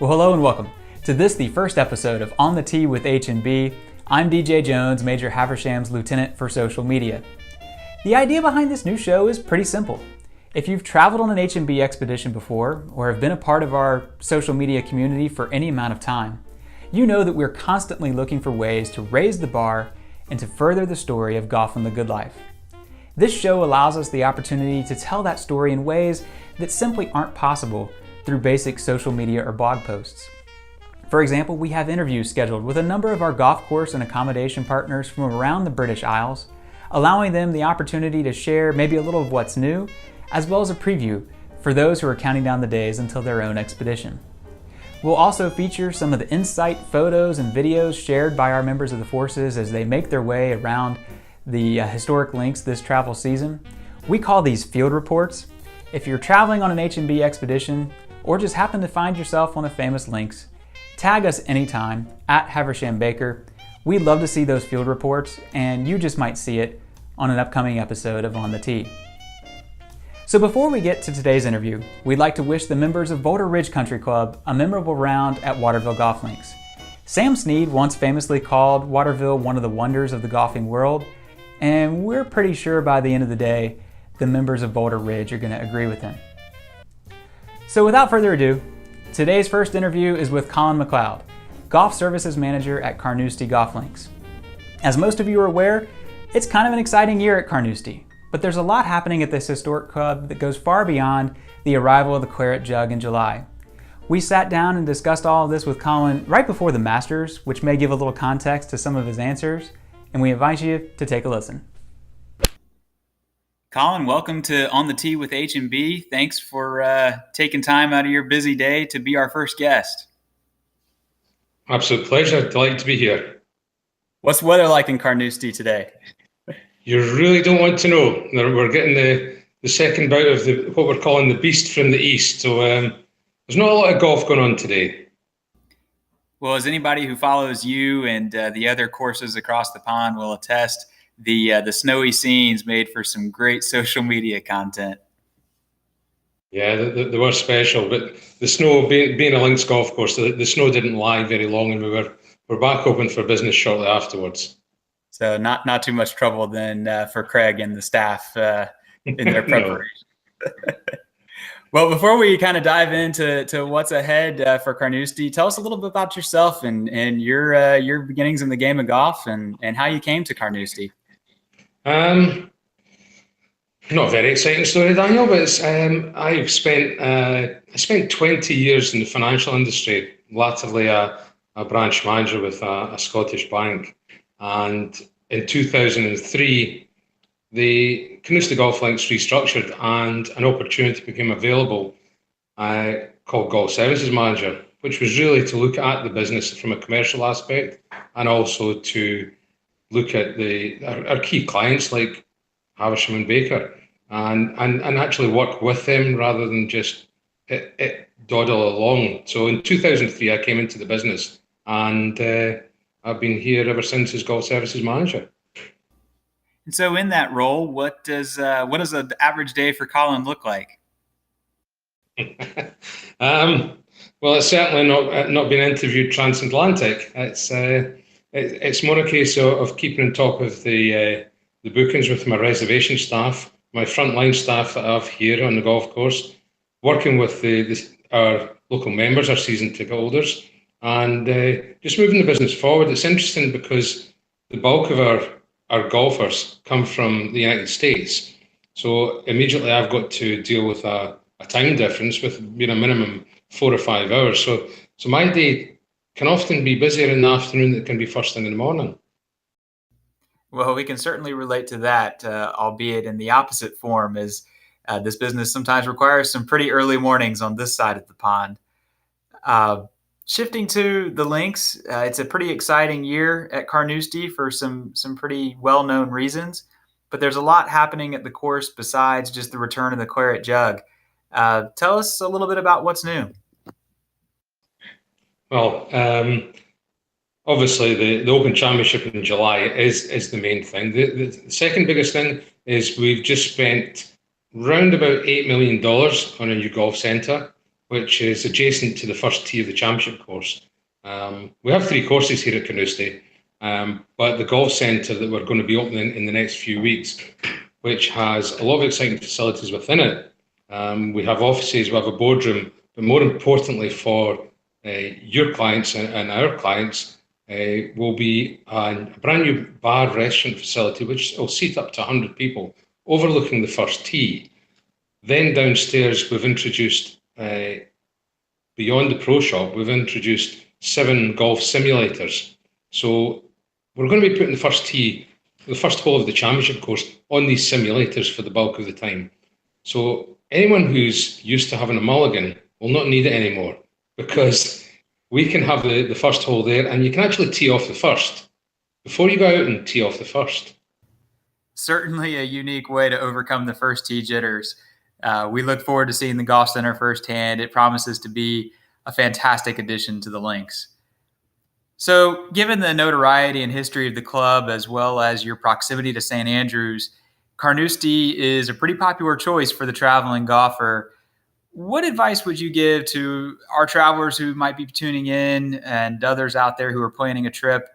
Well, hello and welcome to the first episode of On the Tee with H&B. I'm DJ Jones, Major Haversham's lieutenant for social media. The idea behind this new show is pretty simple. If you've traveled on an H&B expedition before, or have been a part of our social media community for any amount of time, you know that we're constantly looking for ways to raise the bar and to further the story of golf and the good life. This show allows us the opportunity to tell that story in ways that simply aren't possible through basic social media or blog posts. For example, we have interviews scheduled with a number of our golf course and accommodation partners from around the British Isles, allowing them the opportunity to share maybe a little of what's new, as well as a preview for those who are counting down the days until their own expedition. We'll also feature some of the insight photos and videos shared by our members of the forces as they make their way around the historic links this travel season. We call these field reports. If you're traveling on an H&B expedition, or just happen to find yourself on the famous links, tag us anytime at Haversham Baker. We'd love to see those field reports, and you just might see it on an upcoming episode of On the Tee. So before we get to today's interview, we'd like to wish the members of Boulder Ridge Country Club a memorable round at Waterville Golf Links. Sam Snead once famously called Waterville one of the wonders of the golfing world, and we're pretty sure by the end of the day, the members of Boulder Ridge are going to agree with him. So without further ado, today's first interview is with Colin McLeod, Golf Services Manager at Carnoustie Golf Links. As most of you are aware, it's kind of an exciting year at Carnoustie, but there's a lot happening at this historic club that goes far beyond the arrival of the Claret Jug in July. We sat down and discussed all of this with Colin right before the Masters, which may give a little context to some of his answers, and we invite you to take a listen. Colin, welcome to On the Tee with H&B. Thanks for taking time out of your busy day to be our first guest. Absolute pleasure. Delighted to be here. What's the weather like in Carnoustie today? You really don't want to know. We're getting the second bout of what we're calling the beast from the east. So there's not a lot of golf going on today. Well, as anybody who follows you and the other courses across the pond will attest, the snowy scenes made for some great social media content. Yeah, they were special, but the snow, being a links golf course, the snow didn't lie very long, and we're back open for business shortly afterwards. So not too much trouble then for Craig and the staff in their preparation. Well, before we kind of dive into what's ahead for Carnoustie, tell us a little bit about yourself and your beginnings in the game of golf and how you came to Carnoustie. Not a very exciting story, Daniel, but I spent 20 years in the financial industry, latterly a branch manager with a Scottish bank. And in 2003, the Carnoustie Golf Links restructured and an opportunity became available called Golf Services Manager, which was really to look at the business from a commercial aspect and also to look at our key clients like Havisham and Baker and actually work with them rather than just it dawdle along. So in 2003, I came into the business and I've been here ever since as Golf Services Manager. And so in that role, what does an average day for Colin look like? Well, it's certainly not been interviewed transatlantic. It's more a case of keeping on top of the bookings with my reservation staff, my frontline staff that I have here on the golf course, working with our local members, our season ticket holders, and just moving the business forward. It's interesting because the bulk of our golfers come from the United States. So immediately I've got to deal with a time difference with being a minimum 4 or 5 hours. So my day can often be busier in the afternoon than it can be first thing in the morning. Well, we can certainly relate to that, albeit in the opposite form, as this business sometimes requires some pretty early mornings on this side of the pond. Shifting to the links, it's a pretty exciting year at Carnoustie for some pretty well-known reasons, but there's a lot happening at the course besides just the return of the Claret Jug. Tell us a little bit about what's new. Well, obviously the Open Championship in July is the main thing. The second biggest thing is we've just spent round about $8 million on a new golf centre, which is adjacent to the first tee of the championship course. We have 3 courses here at Carnoustie, but the golf centre that we're going to be opening in the next few weeks, which has a lot of exciting facilities within it. We have offices, we have a boardroom, but more importantly for your clients and our clients, will be a brand new bar restaurant facility, which will seat up to 100 people, overlooking the first tee. Then downstairs, we've introduced, beyond the pro shop, we've introduced 7 golf simulators. So we're going to be putting the first tee, the first hole of the championship course, on these simulators for the bulk of the time. So anyone who's used to having a mulligan will not need it anymore, because we can have the first hole there, and you can actually tee off the first before you go out and tee off the first. Certainly a unique way to overcome the first tee jitters. We look forward to seeing the golf center firsthand. It promises to be a fantastic addition to the links. So given the notoriety and history of the club, as well as your proximity to St. Andrews, Carnoustie is a pretty popular choice for the traveling golfer. What advice would you give to our travelers who might be tuning in and others out there who are planning a trip,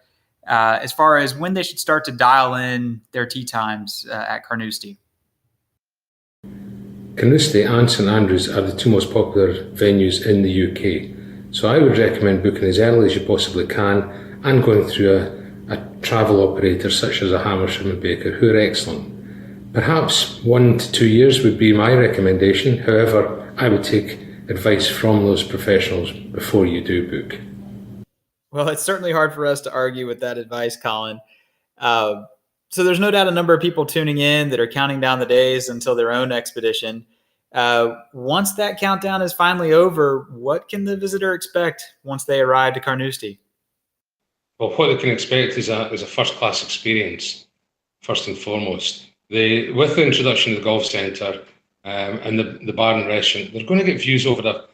as far as when they should start to dial in their tee times at Carnoustie? Carnoustie and St Andrews are the 2 most popular venues in the UK, so I would recommend booking as early as you possibly can and going through a travel operator such as a Hammersham & Baker, who are excellent. Perhaps 1 to 2 years would be my recommendation. However, I would take advice from those professionals before you do book. Well, it's certainly hard for us to argue with that advice, Colin. So there's no doubt a number of people tuning in that are counting down the days until their own expedition. Once that countdown is finally over, what can the visitor expect once they arrive to Carnoustie? Well, what they can expect is a first-class experience, first and foremost. With the introduction of the golf centre and the bar and restaurant, they're going to get views over the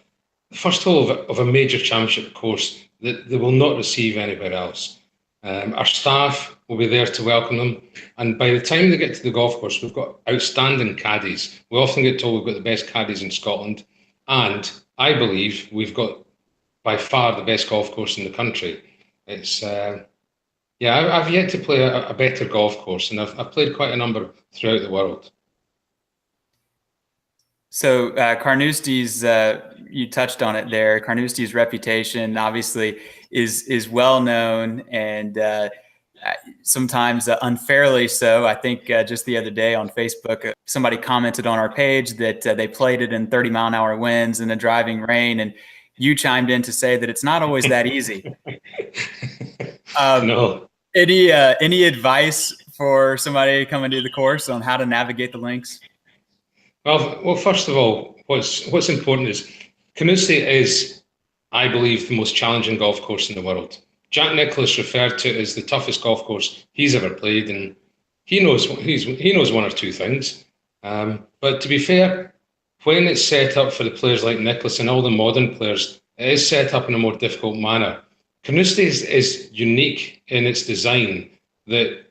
first hole of a major championship course that they will not receive anywhere else. Our staff will be there to welcome them, and by the time they get to the golf course, we've got outstanding caddies. We often get told we've got the best caddies in Scotland, and I believe we've got by far the best golf course in the country. It's I've yet to play a better golf course, and I've played quite a number throughout the world. So Carnoustie's, you touched on it there. Carnoustie's reputation obviously is well known, and sometimes unfairly so. I think just the other day on Facebook, somebody commented on our page that they played it in 30-mile-an-hour winds and a driving rain, and you chimed in to say that it's not always that easy. No. Any advice for somebody coming to the course on how to navigate the links? Well, first of all, what's important is Carnoustie is, I believe, the most challenging golf course in the world. Jack Nicklaus referred to it as the toughest golf course he's ever played, and he knows 1 or 2 things. But to be fair, when it's set up for the players like Nicklaus and all the modern players, it is set up in a more difficult manner. Carnoustie is unique in its design, that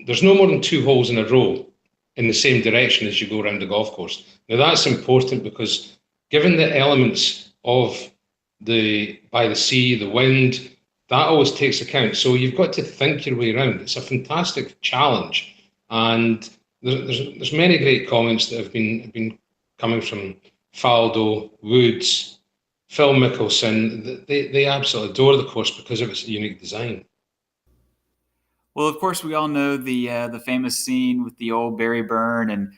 there's no more than 2 holes in a row in the same direction as you go around the golf course. Now that's important because given the elements of by the sea, the wind, that always takes account. So you've got to think your way around. It's a fantastic challenge, and there's many great comments that have been coming from Faldo, Woods, Phil Mickelson. They absolutely adore the course because of its unique design. Well, of course, we all know the famous scene with the old Barry Byrne and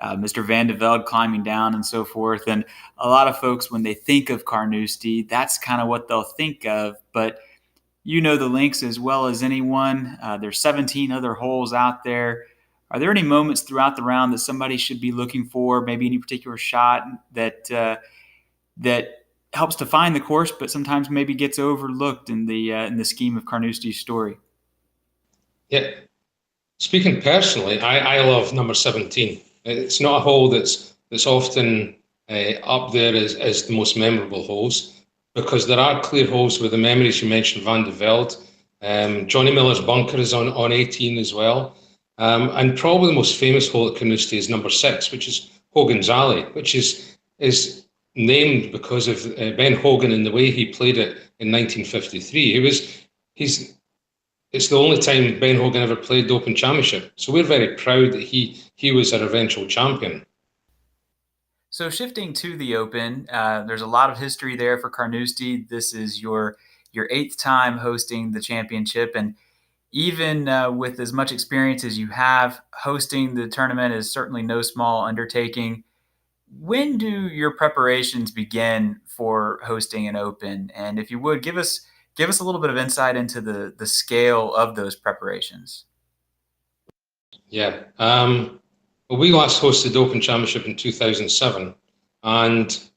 Mr. Van de Velde climbing down and so forth. And a lot of folks, when they think of Carnoustie, that's kind of what they'll think of. But you know the links as well as anyone. There's 17 other holes out there. Are there any moments throughout the round that somebody should be looking for, maybe any particular shot that helps define the course, but sometimes maybe gets overlooked in the scheme of Carnoustie's story? Yeah, speaking personally, I love number 17. It's not a hole that's often up there as the most memorable holes, because there are clear holes with the memories. You mentioned Van de Velde. Johnny Miller's bunker is on 18 as well. And probably the most famous hole at Carnoustie is number 6, which is Hogan's Alley, which is named because of Ben Hogan and the way he played it in 1953. It's the only time Ben Hogan ever played the Open Championship. So we're very proud that he was our eventual champion. So shifting to the Open, there's a lot of history there for Carnoustie. This is your 8th time hosting the championship, and even with as much experience as you have, hosting the tournament is certainly no small undertaking. When do your preparations begin for hosting an Open? And if you would, give us a little bit of insight into the scale of those preparations. Yeah. Well, we last hosted the Open Championship in 2007, and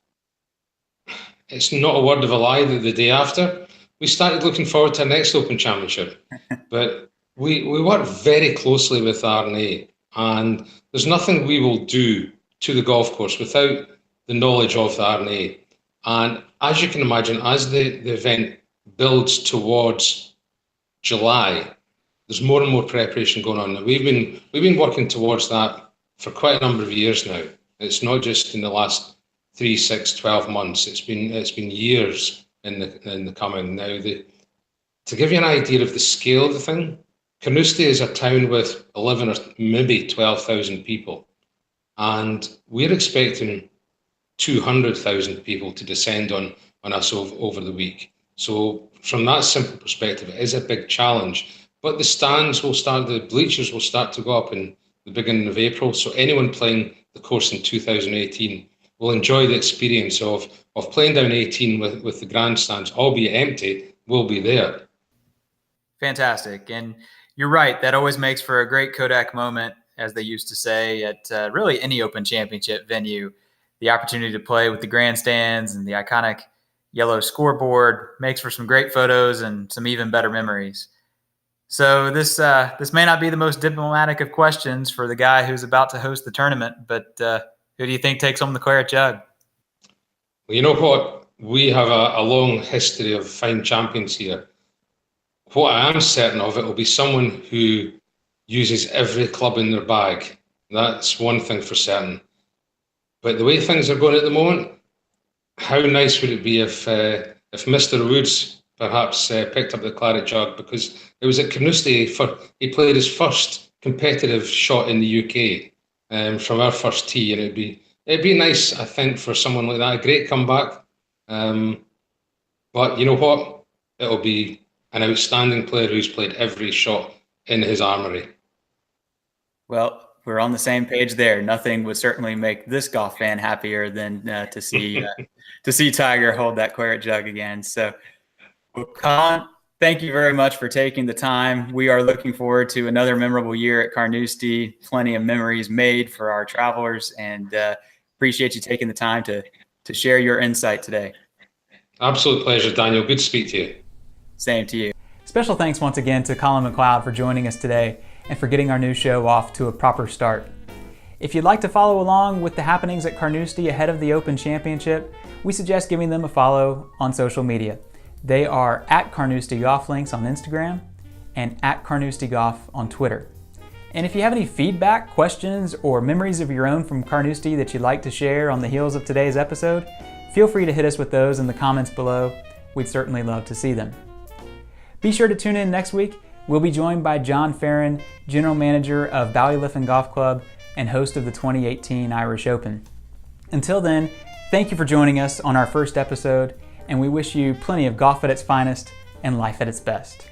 it's not a word of a lie that the day after, we started looking forward to our next Open Championship. But we work very closely with R&A, and there's nothing we will do to the golf course without the knowledge of the R&A. And as you can imagine, as the event builds towards July, there's more and more preparation going on. We've been working towards that for quite a number of years now. It's not just in the last 3, 6, 12 months. It's been years in the coming. Now, to give you an idea of the scale of the thing, Carnoustie is a town with 11 or maybe 12,000 people, and we're expecting 200,000 people to descend on us over the week. So from that simple perspective, it is a big challenge. But the bleachers will start to go up in the beginning of April. So anyone playing the course in 2018 will enjoy the experience of playing down 18 with the grandstands, albeit empty, will be there. Fantastic. And you're right. That always makes for a great Kodak moment, as they used to say, at really any Open Championship venue. The opportunity to play with the grandstands and the iconic yellow scoreboard makes for some great photos and some even better memories. So this may not be the most diplomatic of questions for the guy who's about to host the tournament, but who do you think takes home the claret jug? Well, you know what? We have a long history of fine champions here. What I am certain of, it will be someone who uses every club in their bag. That's one thing for certain. But the way things are going at the moment, how nice would it be if Mr. Woods perhaps picked up the claret jug, because it was at Carnoustie he played his first competitive shot in the UK from our first tee, and it'd be nice, I think, for someone like that. A great comeback, but you know what? It'll be an outstanding player who's played every shot in his armoury. Well, we're on the same page there. Nothing would certainly make this golf fan happier than to see Tiger hold that claret jug again. So, well, Colin, thank you very much for taking the time. We are looking forward to another memorable year at Carnoustie. Plenty of memories made for our travelers, and appreciate you taking the time to share your insight today. Absolute pleasure, Daniel. Good to speak to you. Same to you. Special thanks once again to Colin McLeod for joining us today and for getting our new show off to a proper start. If you'd like to follow along with the happenings at Carnoustie ahead of the Open Championship, we suggest giving them a follow on social media. They are at Carnoustie Golf Links on Instagram and at Carnoustie Golf on Twitter. And if you have any feedback, questions, or memories of your own from Carnoustie that you'd like to share on the heels of today's episode, feel free to hit us with those in the comments below. We'd certainly love to see them. Be sure to tune in next week. We'll be joined by John Farron, General Manager of Ballyliffin Golf Club and host of the 2018 Irish Open. Until then, thank you for joining us on our first episode, and we wish you plenty of golf at its finest and life at its best.